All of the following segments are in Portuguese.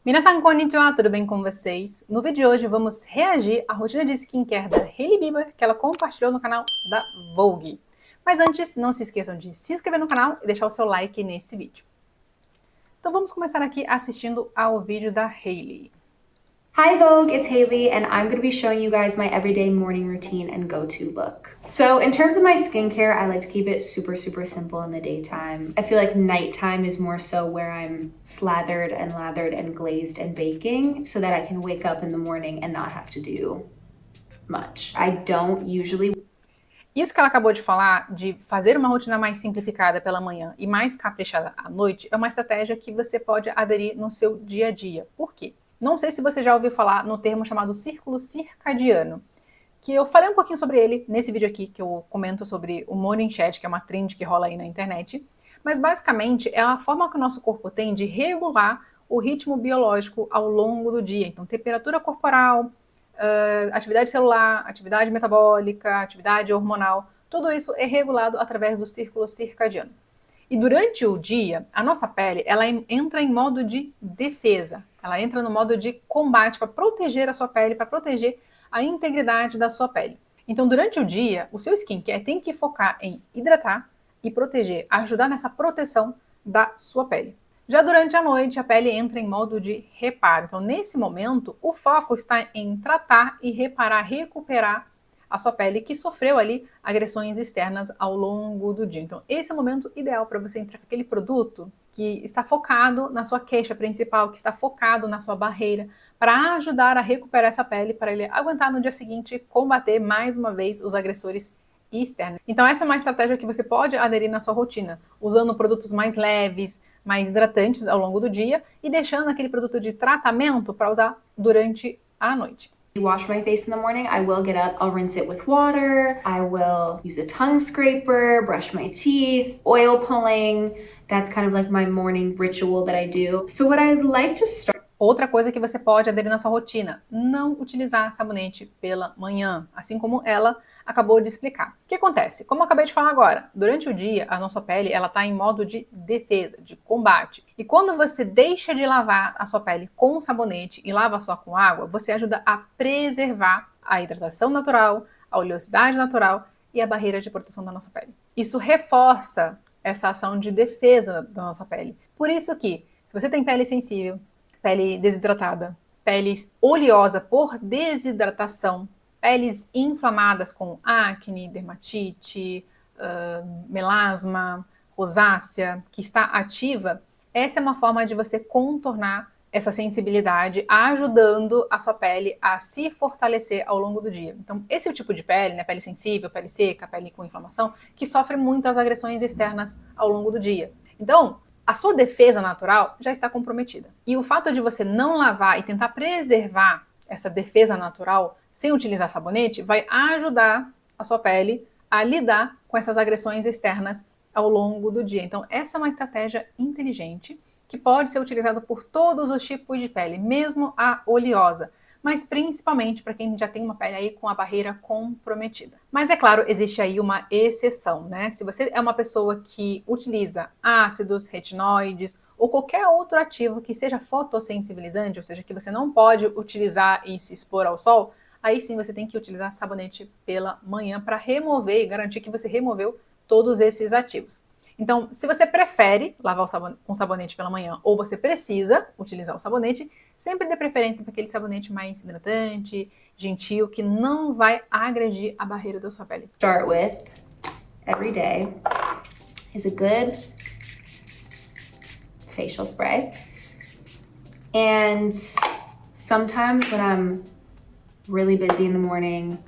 Minasan konnichiwa, tudo bem com vocês? No vídeo de hoje vamos reagir à rotina de skincare da Hailey Bieber que ela compartilhou no canal da Vogue. Mas antes, não se esqueçam de se inscrever no canal e deixar o seu like nesse vídeo. Então vamos começar aqui assistindo ao vídeo da Hailey. Hi Vogue, it's Hailey and I'm going to be showing you guys my everyday morning routine and go-to look. So in terms of my skincare, I like to keep it super simple in the daytime. I feel like nighttime is more so where I'm slathered and lathered and glazed and baking so that I can wake up in the morning and not have to do much. I don't usually... Isso que ela acabou de falar, de fazer uma rotina mais simplificada pela manhã e mais caprichada à noite, é uma estratégia que você pode aderir no seu dia a dia. Por quê? Não sei se você já ouviu falar no termo chamado círculo circadiano, que eu falei um pouquinho sobre ele nesse vídeo aqui, que eu comento sobre o morning chat, que é uma trend que rola aí na internet, mas basicamente é a forma que o nosso corpo tem de regular o ritmo biológico ao longo do dia. Então, temperatura corporal, atividade celular, atividade metabólica, atividade hormonal, tudo isso é regulado através do círculo circadiano. E durante o dia, a nossa pele ela entra em modo de defesa, ela entra no modo de combate para proteger a sua pele, para proteger a integridade da sua pele. Então, durante o dia, o seu skincare tem que focar em hidratar e proteger, ajudar nessa proteção da sua pele. Já durante a noite, a pele entra em modo de reparo. Então, nesse momento, o foco está em tratar e reparar, recuperar a sua pele que sofreu ali agressões externas ao longo do dia. Então, esse é o momento ideal para você entrar com aquele produto que está focado na sua queixa principal, que está focado na sua barreira, para ajudar a recuperar essa pele, para ele aguentar no dia seguinte, combater mais uma vez os agressores externos. Então, essa é uma estratégia que você pode aderir na sua rotina, usando produtos mais leves, mais hidratantes ao longo do dia e deixando aquele produto de tratamento para usar durante a noite. Wash my face in the morning, I will get up, I'll rinse it with water, I will use a tongue scraper, brush my teeth, oil pulling. That's kind of like my morning ritual that I do. So what I'd like to start... Outra coisa que você pode aderir na sua rotina, não utilizar sabonete pela manhã, assim como ela acabou de explicar. O que acontece? Como eu acabei de falar agora, durante o dia a nossa pele ela está em modo de defesa, de combate. E quando você deixa de lavar a sua pele com sabonete e lava só com água, você ajuda a preservar a hidratação natural, a oleosidade natural e a barreira de proteção da nossa pele. Isso reforça essa ação de defesa da nossa pele. Por isso que, se você tem pele sensível, pele desidratada, pele oleosa por desidratação, peles inflamadas com acne, dermatite, melasma, rosácea, que está ativa, essa é uma forma de você contornar essa sensibilidade, ajudando a sua pele a se fortalecer ao longo do dia. Então, esse é o tipo de pele, né, pele sensível, pele seca, pele com inflamação, que sofre muitas agressões externas ao longo do dia. Então, a sua defesa natural já está comprometida. E o fato de você não lavar e tentar preservar essa defesa natural sem utilizar sabonete vai ajudar a sua pele a lidar com essas agressões externas ao longo do dia. Então, essa é uma estratégia inteligente que pode ser utilizada por todos os tipos de pele, mesmo a oleosa, mas principalmente para quem já tem uma pele aí com a barreira comprometida. Mas é claro, existe aí uma exceção, né? Se você é uma pessoa que utiliza ácidos, retinóides ou qualquer outro ativo que seja fotossensibilizante, ou seja, que você não pode utilizar e se expor ao sol, aí sim você tem que utilizar sabonete pela manhã para remover e garantir que você removeu todos esses ativos. Então, se você prefere lavar com sabonete pela manhã ou você precisa utilizar o sabonete, sempre dê preferência para aquele sabonete mais hidratante, gentil, que não vai agredir a barreira da sua pele. Start with every day is a good facial spray. And sometimes when I'm really busy in the morning,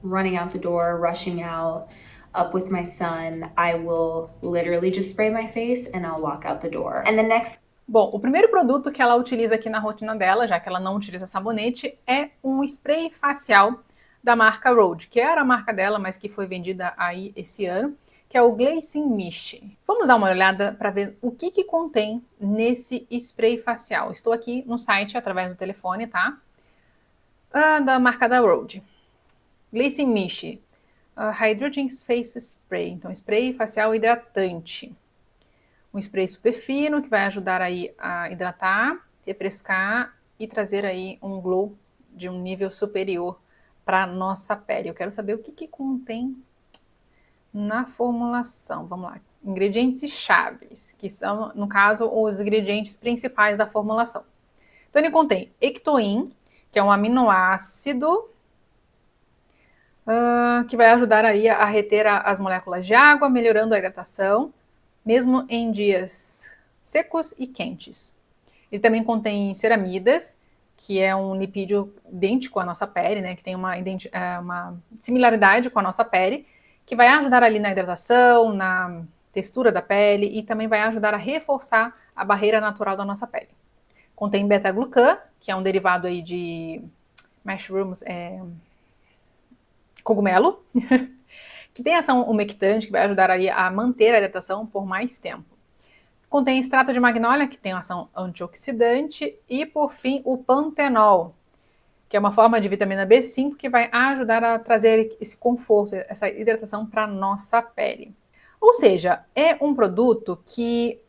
running out the door, rushing out, up with my son, I will literally just spray my face and I'll walk out the door. And the next... Bom, o primeiro produto que ela utiliza aqui na rotina dela, já que ela não utiliza sabonete, é um spray facial da marca Rhode, que era a marca dela, mas que foi vendida aí esse ano, que é o Glacing Mist. Vamos dar uma olhada para ver o que contém nesse spray facial. Estou aqui no site através do telefone, tá? Da marca da Rhode. Glacing Mist. Hydrating Face Spray, então spray facial hidratante. Um spray super fino que vai ajudar aí a hidratar refrescar e trazer aí um glow de um nível superior para nossa pele. Eu quero saber o que contém na formulação. Vamos lá. Ingredientes chaves, que são, no caso, os ingredientes principais da formulação. Então, ele contém ectoin, que é um aminoácido que vai ajudar aí a reter as moléculas de água, melhorando a hidratação, mesmo em dias secos e quentes. Ele também contém ceramidas, que é um lipídio idêntico à nossa pele, né, que tem uma similaridade com a nossa pele, que vai ajudar ali na hidratação, na textura da pele e também vai ajudar a reforçar a barreira natural da nossa pele. Contém beta-glucan, que é um derivado aí de mushrooms, cogumelo, que tem ação umectante, que vai ajudar aí a manter a hidratação por mais tempo. Contém extrato de magnólia, que tem ação antioxidante, e por fim o pantenol, que é uma forma de vitamina B5 que vai ajudar a trazer esse conforto, essa hidratação para nossa pele. Ou seja, é um produto que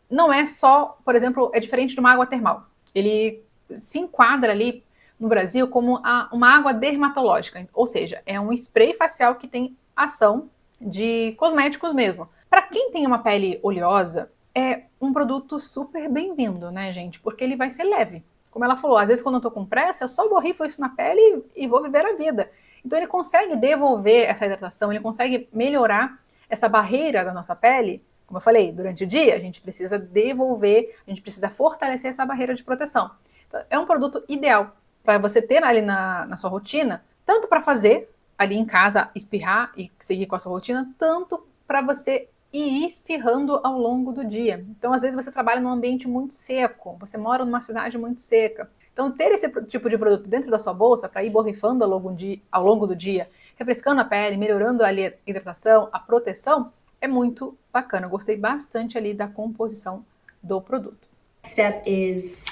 não é só, por exemplo, é diferente de uma água termal. Ele se enquadra ali no Brasil como uma água dermatológica, ou seja, é um spray facial que tem ação de cosméticos mesmo. Para quem tem uma pele oleosa, é um produto super bem-vindo, né, gente? Porque ele vai ser leve. Como ela falou, às vezes quando eu tô com pressa, eu só borrifo isso na pele e vou viver a vida. Então ele consegue devolver essa hidratação, ele consegue melhorar essa barreira da nossa pele. Como eu falei, durante o dia a gente precisa devolver, a gente precisa fortalecer essa barreira de proteção. Então, é um produto ideal para você ter ali na sua rotina, tanto para fazer ali em casa, espirrar e seguir com a sua rotina, tanto para você ir espirrando ao longo do dia. Então, às vezes você trabalha num ambiente muito seco, você mora numa cidade muito seca. Então, ter esse tipo de produto dentro da sua bolsa para ir borrifando ao longo do dia, refrescando a pele, melhorando a hidratação, a proteção, é muito bacana. Eu gostei bastante ali da composição do produto. Step is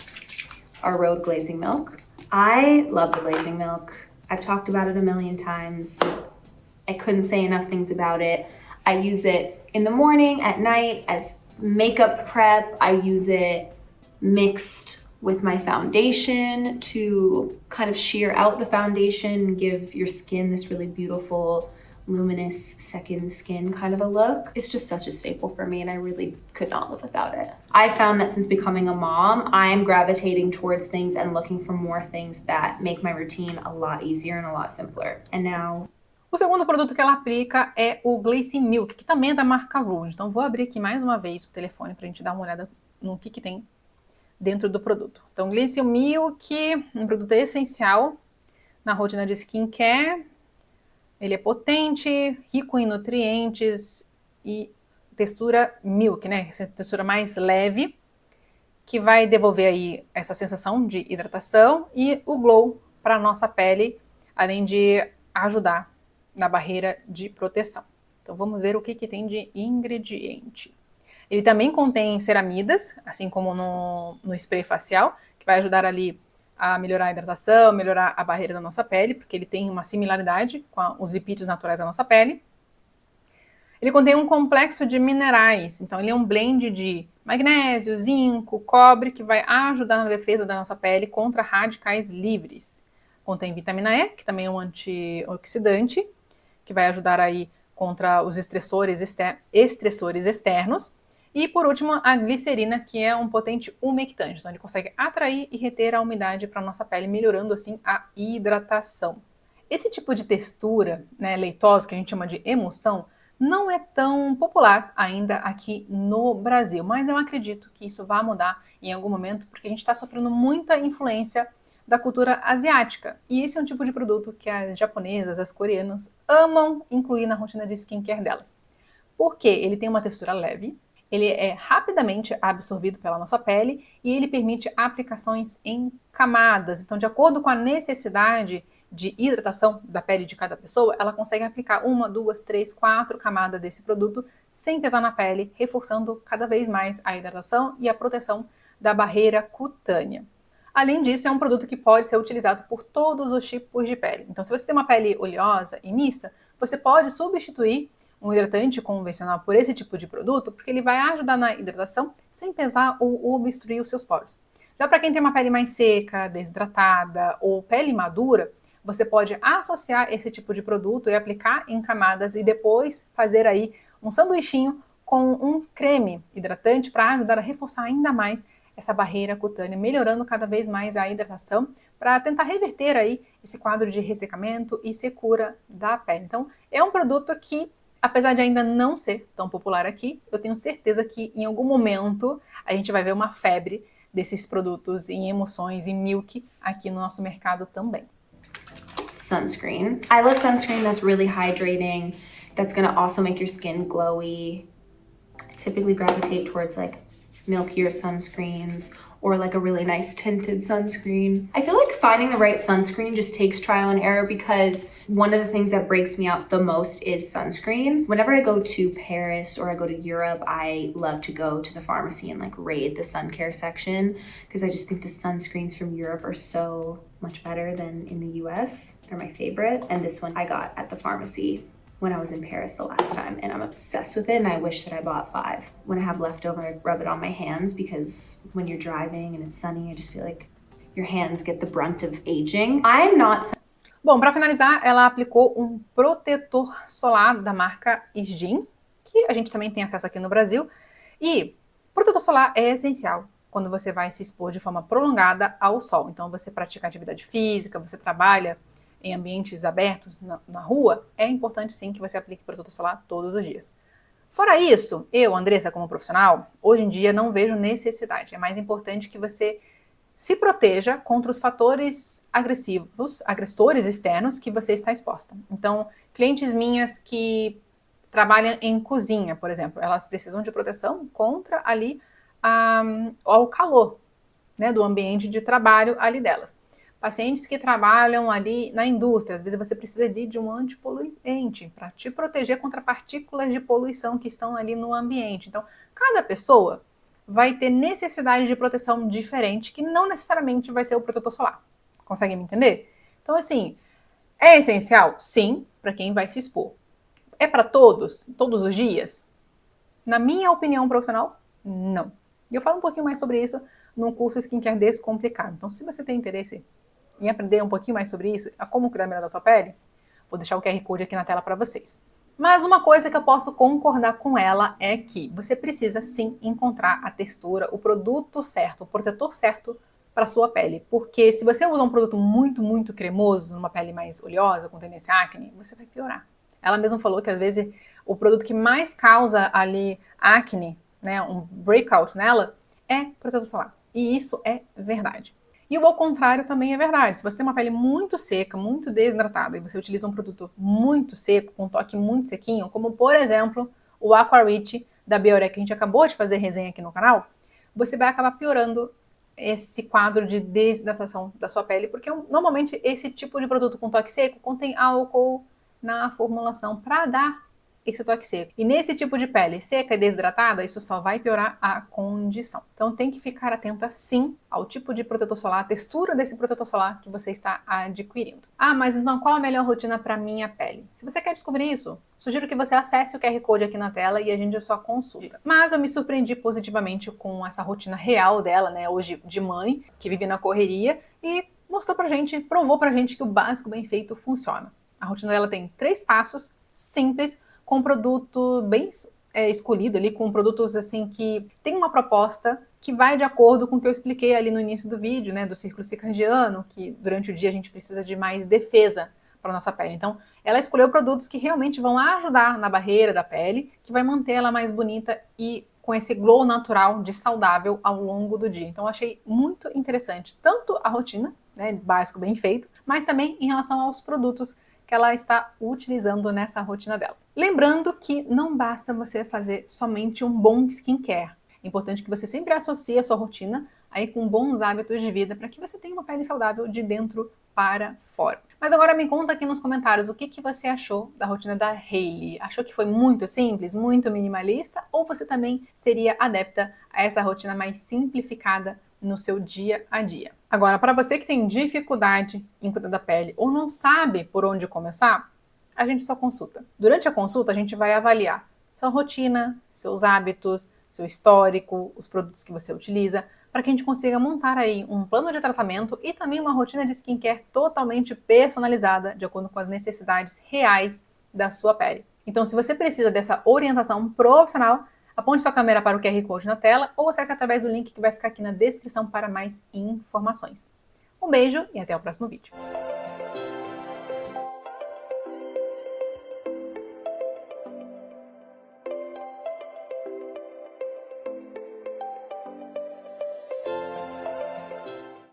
our Rhode Glazing Milk. I love the glazing milk. I've talked about it a million times. I couldn't say enough things about it. I use it in the morning, at night, as makeup prep. I use it mixed with my foundation to kind of sheer out the foundation and give your skin this really beautiful, luminous second skin kind of a look. It's just such a staple for me and I really could not live without it. I found that since becoming a mom, I'm gravitating towards things and looking for more things that make my routine a lot easier and a lot simpler. And now... O segundo produto que ela aplica é o Glacing Milk, que também é da marca Rhode. Então vou abrir aqui mais uma vez o telefone para a gente dar uma olhada no que tem dentro do produto. Então Glacing Milk, um produto essencial na rotina de skincare. Ele é potente, rico em nutrientes e textura milk, né? Essa textura mais leve, que vai devolver aí essa sensação de hidratação e o glow para a nossa pele, além de ajudar na barreira de proteção. Então vamos ver o que tem de ingrediente. Ele também contém ceramidas, assim como no spray facial, que vai ajudar ali a melhorar a hidratação, melhorar a barreira da nossa pele, porque ele tem uma similaridade com os lipídios naturais da nossa pele. Ele contém um complexo de minerais, então ele é um blend de magnésio, zinco, cobre, que vai ajudar na defesa da nossa pele contra radicais livres. Contém vitamina E, que também é um antioxidante, que vai ajudar aí contra os estressores externos. E, por último, a glicerina, que é um potente umectante. Então, ele consegue atrair e reter a umidade para a nossa pele, melhorando, assim, a hidratação. Esse tipo de textura, né, leitosa, que a gente chama de emulsão, não é tão popular ainda aqui no Brasil. Mas eu acredito que isso vai mudar em algum momento, porque a gente está sofrendo muita influência da cultura asiática. E esse é um tipo de produto que as japonesas, as coreanas, amam incluir na rotina de skincare delas. Porque ele tem uma textura leve, ele é rapidamente absorvido pela nossa pele e ele permite aplicações em camadas. Então, de acordo com a necessidade de hidratação da pele de cada pessoa, ela consegue aplicar 1, 2, 3, 4 camadas desse produto sem pesar na pele, reforçando cada vez mais a hidratação e a proteção da barreira cutânea. Além disso, é um produto que pode ser utilizado por todos os tipos de pele. Então, se você tem uma pele oleosa e mista, você pode substituir um hidratante convencional por esse tipo de produto, porque ele vai ajudar na hidratação sem pesar ou obstruir os seus poros. Já para quem tem uma pele mais seca, desidratada ou pele madura, você pode associar esse tipo de produto e aplicar em camadas e depois fazer aí um sanduichinho com um creme hidratante para ajudar a reforçar ainda mais essa barreira cutânea, melhorando cada vez mais a hidratação para tentar reverter aí esse quadro de ressecamento e secura da pele. Então, é um produto que, apesar de ainda não ser tão popular aqui, eu tenho certeza que em algum momento a gente vai ver uma febre desses produtos em emulsões e milk aqui no nosso mercado também. Sunscreen. I love sunscreen that's really hydrating, that's gonna also make your skin glowy. I typically gravitate towards like milkier sunscreens or like a really nice tinted sunscreen. I feel like finding the right sunscreen just takes trial and error because one of the things that breaks me out the most is sunscreen. Whenever I go to Paris or I go to Europe, I love to go to the pharmacy and like raid the sun care section because I just think the sunscreens from Europe are so much better than in the US. They're my favorite. And this one I got at the pharmacy when I was in Paris the last time, and I'm obsessed with it, and I wish that I bought 5. When I have leftover, I rub it on my hands because when you're driving and it's sunny, I just feel like your hands get the brunt of aging. I'm not... Bom, para finalizar, ela aplicou um protetor solar da marca Sgin, que a gente também tem acesso aqui no Brasil, e protetor solar é essencial quando você vai se expor de forma prolongada ao sol. Então, você pratica atividade física, você trabalha em ambientes abertos, na rua, é importante sim que você aplique protetor solar todos os dias. Fora isso, eu, Andressa, como profissional, hoje em dia não vejo necessidade. É mais importante que você se proteja contra os fatores agressores externos que você está exposta. Então, clientes minhas que trabalham em cozinha, por exemplo, elas precisam de proteção contra ali ao calor, né, do ambiente de trabalho ali delas. Pacientes que trabalham ali na indústria, às vezes você precisa ali de um antipoluente para te proteger contra partículas de poluição que estão ali no ambiente. Então, cada pessoa vai ter necessidade de proteção diferente, que não necessariamente vai ser o protetor solar. Conseguem me entender? Então, assim, é essencial? Sim, para quem vai se expor. É para todos os dias? Na minha opinião profissional, não. E eu falo um pouquinho mais sobre isso no curso Skincare Descomplicado. Então, se você tem interesse em aprender um pouquinho mais sobre isso, a como cuidar melhor da sua pele, vou deixar o QR Code aqui na tela para vocês. Mas uma coisa que eu posso concordar com ela é que você precisa sim encontrar a textura, o produto certo, o protetor certo para a sua pele. Porque se você usa um produto muito, muito cremoso, numa pele mais oleosa, com tendência à acne, você vai piorar. Ela mesma falou que às vezes o produto que mais causa ali acne, né, um breakout nela, é protetor solar. E isso é verdade. E o ao contrário também é verdade. Se você tem uma pele muito seca, muito desidratada, e você utiliza um produto muito seco, com um toque muito sequinho, como por exemplo o Aqua Rich da Bioré, que a gente acabou de fazer resenha aqui no canal, você vai acabar piorando esse quadro de desidratação da sua pele, porque normalmente esse tipo de produto com toque seco contém álcool na formulação para dar esse toque seco. E nesse tipo de pele seca e desidratada, isso só vai piorar a condição. Então tem que ficar atenta sim ao tipo de protetor solar, a textura desse protetor solar que você está adquirindo. Ah, mas então qual a melhor rotina para minha pele? Se você quer descobrir isso, sugiro que você acesse o QR Code aqui na tela e a gente só consulta. Mas eu me surpreendi positivamente com essa rotina real dela, né, hoje de mãe, que vive na correria, e mostrou pra gente, provou pra gente que o básico bem feito funciona. A rotina dela tem 3 passos simples, com produto bem escolhido ali, com produtos assim que tem uma proposta que vai de acordo com o que eu expliquei ali no início do vídeo, né, do círculo circadiano, que durante o dia a gente precisa de mais defesa para nossa pele. Então, ela escolheu produtos que realmente vão ajudar na barreira da pele, que vai manter ela mais bonita e com esse glow natural de saudável ao longo do dia. Então, eu achei muito interessante, tanto a rotina, né, básico bem feito, mas também em relação aos produtos que ela está utilizando nessa rotina dela. Lembrando que não basta você fazer somente um bom skincare. É importante que você sempre associe a sua rotina aí com bons hábitos de vida para que você tenha uma pele saudável de dentro para fora. Mas agora me conta aqui nos comentários o que você achou da rotina da Hailey. Achou que foi muito simples, muito minimalista? Ou você também seria adepta a essa rotina mais simplificada no seu dia a dia? Agora, para você que tem dificuldade em cuidar da pele ou não sabe por onde começar, a gente só consulta. Durante a consulta, a gente vai avaliar sua rotina, seus hábitos, seu histórico, os produtos que você utiliza, para que a gente consiga montar aí um plano de tratamento e também uma rotina de skincare totalmente personalizada, de acordo com as necessidades reais da sua pele. Então, se você precisa dessa orientação profissional, aponte sua câmera para o QR Code na tela ou acesse através do link que vai ficar aqui na descrição para mais informações. Um beijo e até o próximo vídeo.